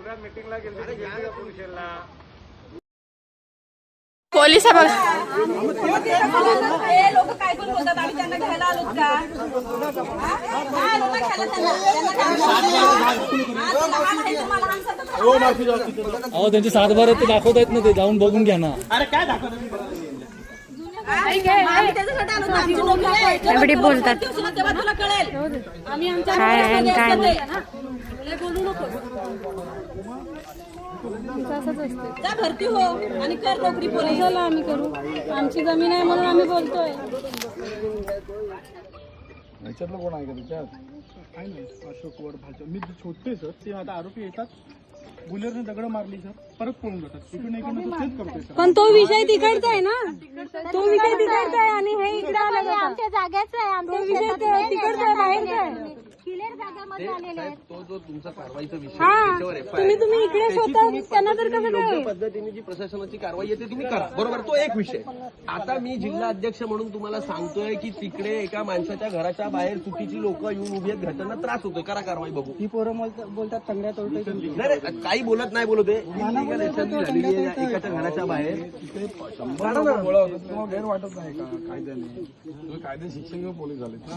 मीटिंगला गेले पोलिसांना पोलिस लोक काय पण बोलतात आम्ही त्यांना घ्यायला आलो का अहो त्यांचे 7/12 ते दाखवत आहेत ना, ते जाऊन बघून घ्या ना. बोलतात तेव्हा तुला कळेल आम्ही आमच्या बोलू नको जा भरती हो आणि कर नोकरी पोलिसाला आम्ही करू. आमची जमीन आहे म्हणून आम्ही बोलतोय. याच्यातलं कोण आहे का त्याच्यात? आहे ना अशोक वर भाजप. मी छोटे सर ते आता आरोपी येतात, बुलेरने दगड मारली सर, परत पळून जातात. इकडून इकडून तेच करतोय सर. पण तो विषय तिकडचा आहे ना, तो विषय तिकडचा आहे आणि हे इकडे आलं आमच्या जागेचा आहे. आमच्या विषय तिकडचा आहे, बाहेरचा आहे. क्लिअर जागामध्ये आलेले आहेत. तो जो तुमचा कारवाईचा विषय हा तुम्ही इकडे स्वतः त्यांना तर कसं योग्य पद्धतीने जी प्रशासनाची कारवाई आहे ती तुम्ही करा, बरोबर. तो एक विषय. आता मी जिल्हा अध्यक्ष म्हणून तुम्हाला सांगतोय की तिकडे एका माणसाच्या घराच्या बाहेर चुकीची लोक येऊन उभी आहेत, घरच्यांना त्रास होतोय, करा कारवाई बघू. ही पोरं बोलतात तंगड्या तोडतोय. नाही काही बोलत नाही बोलत आहे. इलिगल ऍक्टिव्हिटी झालेली आहे एकाच्या घराच्या बाहेर. तुम्हाला गैर वाटत नाही का कायद्याने? तुम्ही कायदे शिक्षण घेऊन पोलीस झालेत ना,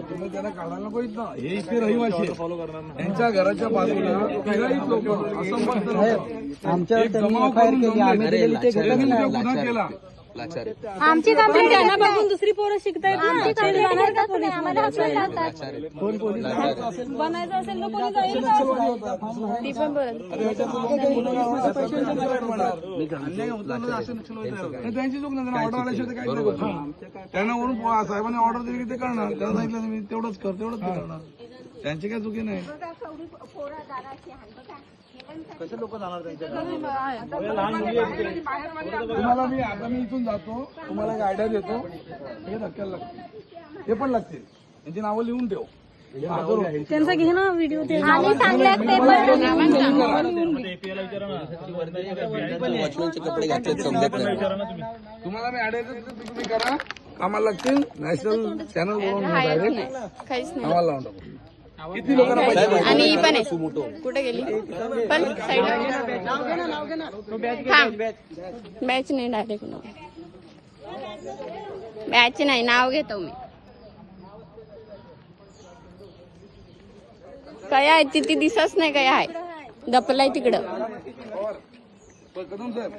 तुम्ही त्यांना काढायला नको ना. हे इथे रहिवासी फॉलो करणार ना. त्यांच्या घराच्या बाजूला तिघाही लोक असंबद्ध आमच्या जमाव करून गुन्हा केला. आमची कंप्लेंट त्यांना बघून दुसरी पोरं शिकतायत ना. आम्हाला हसून लावतात. बनायचं असेल तर कोणी जाईल का? ती पण बरं त्यांची चूक नाही, ऑर्डर आल्याशिवाय काही नाही. त्यांना वरून साहेबांनी ऑर्डर दिली की ते करणार. त्यांना सांगितलं मी तेवढंच कर, तेवढंच ते करणार. त्यांची काय चुकी नाही. कसे लोक जाणार तुम्हाला मी आता मी इथून जातो, तुम्हाला एक आयडिया देतो. हे धक्क्याला लागतील, हे पण लागतील. यांची नावं लिहून ठेव. त्यांचा घे ना व्हिडिओ. आम्ही चांगल्या पेपर वॉचमॅनचे कपडे घातले समजत नाही. तुम्हाला मी आयडिया देतो, तुम्ही करा. आम्हाला लागतील नॅशनल चॅनल बोलून काहीच नाही. आम्हाला लावून टाकू. किती लोकांना पाहिजे? आणि ही पण आहे. कुठे गेली पण साईड बॅच नाही, डायरेक्ट नाव बॅच नाही, नाव घेतो मी. काय आहे ती दिसत नाही, काय आहे दपलाय तिकडं. कदम साहेब,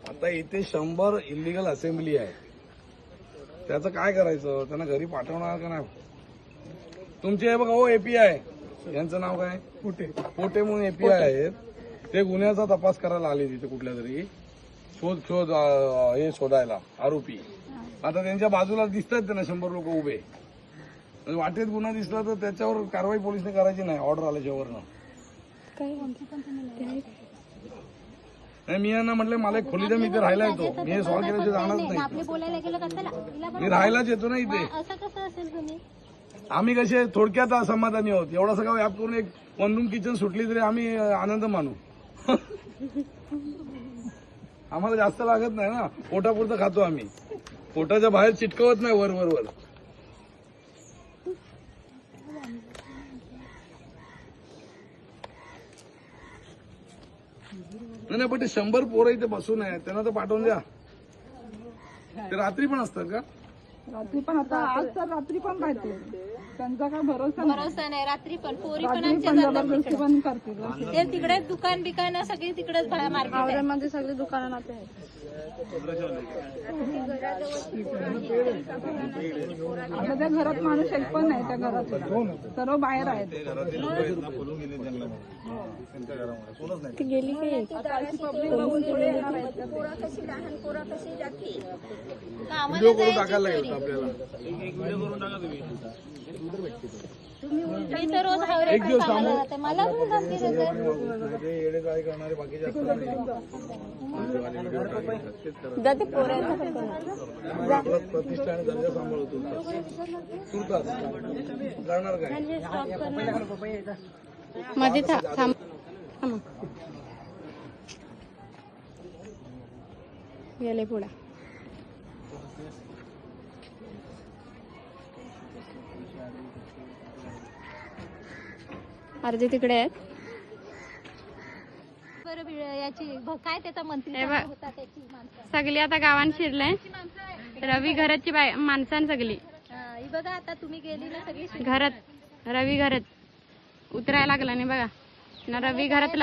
आता इथे 100 इलिगल असेंब्ली आहे. त्याचं काय करायचं? त्यांना घरी पाठवणार का नाही? तुमचे हे बघा हो, एपीआय यांचं नाव काय? पोटे म्हणून एपीआय आहेत. ते गुन्ह्याचा तपास करायला आले तिथे कुठल्या तरी शोध हे शोधायला आरोपी. आता त्यांच्या बाजूला दिसतात त्यांना 100 लोक उभे. वाटेत गुन्हा दिसला तर त्याच्यावर कारवाई पोलिसने करायची नाही, ऑर्डर आल्याच्यावरनं. मी यांना म्हटलं मला एक खोली द्या, मी इथे राहायला येतो. मी हे सॉल्व केल्याशिवाय जाणारच नाही. बोलायला गेलं कशाला? मी राहायलाच येतो ना इथे. असं कसं असेल तुम्ही? आम्ही कसे थोडक्यात असमाधानी आहोत. एवढा सगळा व्याप करून एक 1 रूम किचन सुटली तरी आम्ही आनंद मानू. आम्हाला जास्त लागत नाही ना, पोटापुरतं खातो आम्ही. पोटाच्या बाहेर चिटकवत नाही वर वर वर. नाही पण ते 100 पोरं इथे बसून आहेत, त्यांना तर पाठवून द्या. ते रात्री पण असतात का? रात्री पण आता आज तर रात्री पण राहते. त्यांचा काय भरोसा नाही. रात्री पण पोरी पण जबरदस्ती पण करतील. ते तिकडेच दुकान बिकान सगळी तिकडेच मार्केट मध्ये सगळे दुकानं नाते आहेत. आता त्या घरात माणूस एक पण नाही. त्या घरात सर्व बाहेर आहेत. ती गेली काय? व्हिडिओ करून टाकायला लागेल आपल्याला. रोज एक दिवस थांबू. मला पण धमकी देते. येडे काय करणारे बाकी जास्त नाही. जाते पोरांना प्रतिष्ठा आणि दर्जा सांभाळतो तुर्तास करणार काय? मध्ये थांब. गेले पुढे. अर्धे तिकडे आहेत. बरं याची काय त्याचा मंत्री हे बघ. होता त्याची माणसं सगळी आता गावात शिरले रवी घराची माणसां सगळी ही बघा आता तुम्ही गेली ना सगळी घरात रवी घरात उतरायला लागला नाही बघा ना रवी घरात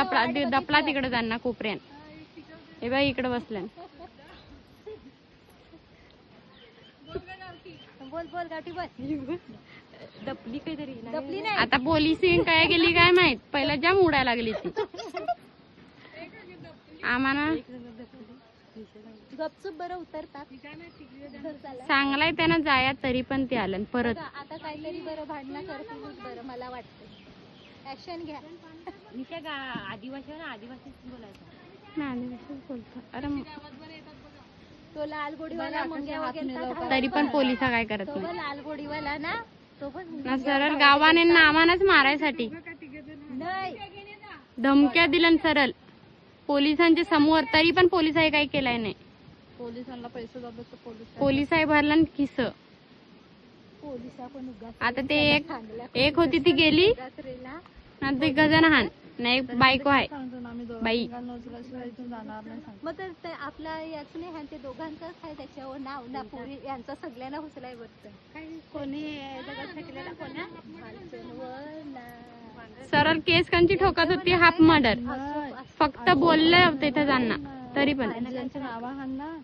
दपला तिकडे जाणार कोपऱ्यान हे बघा इकडे बसल्या बोल बोल गाठी बोल दपली काहीतरी दपली नाही आता पोलिसिंग काय गेली काय माहित पहिला जाम उडायला लागली ती आम्हाला गपचूप बरं उतरतात चांगलाय त्यानं जाया तरी पण ते आलं परत आता काहीतरी बरं भांडणं करतील बरं मला वाटतं ऍक्शन घ्या आदिवासी बोलतो अरे तो लाल गोडीवाला मंग्या वगैरे तरी पण पोलिस काय करत तो नाही पण लाल गोडीवाला ना तो पण ना सरळ गावाने नामानच मारायसाठी नाही धमक्या दिल्या न सरळ पोलिसांच्या समोर तरी पण पोलिसांनी काही केलंय नाही पोलिसांना पैसे जातात तर पोलिसांनी भरलं किस पोलिसा पण उगाच आता ते एक होती ती गेली ना ते गजन हान नाही बायको आहे बाई जाणार नाही मग तर ते आपला याच नाही आहे ते दोघांचंच आहे त्याच्यावर नाव ना पुरी यांचं सगळ्यांना हुसलाय बघतं कोणी दगड सरळ केस कंची ठोकत होती हाफ मर्डर फक्त बोलले तिथे जाणार तरी पण ज्यांच्या नावाहान ना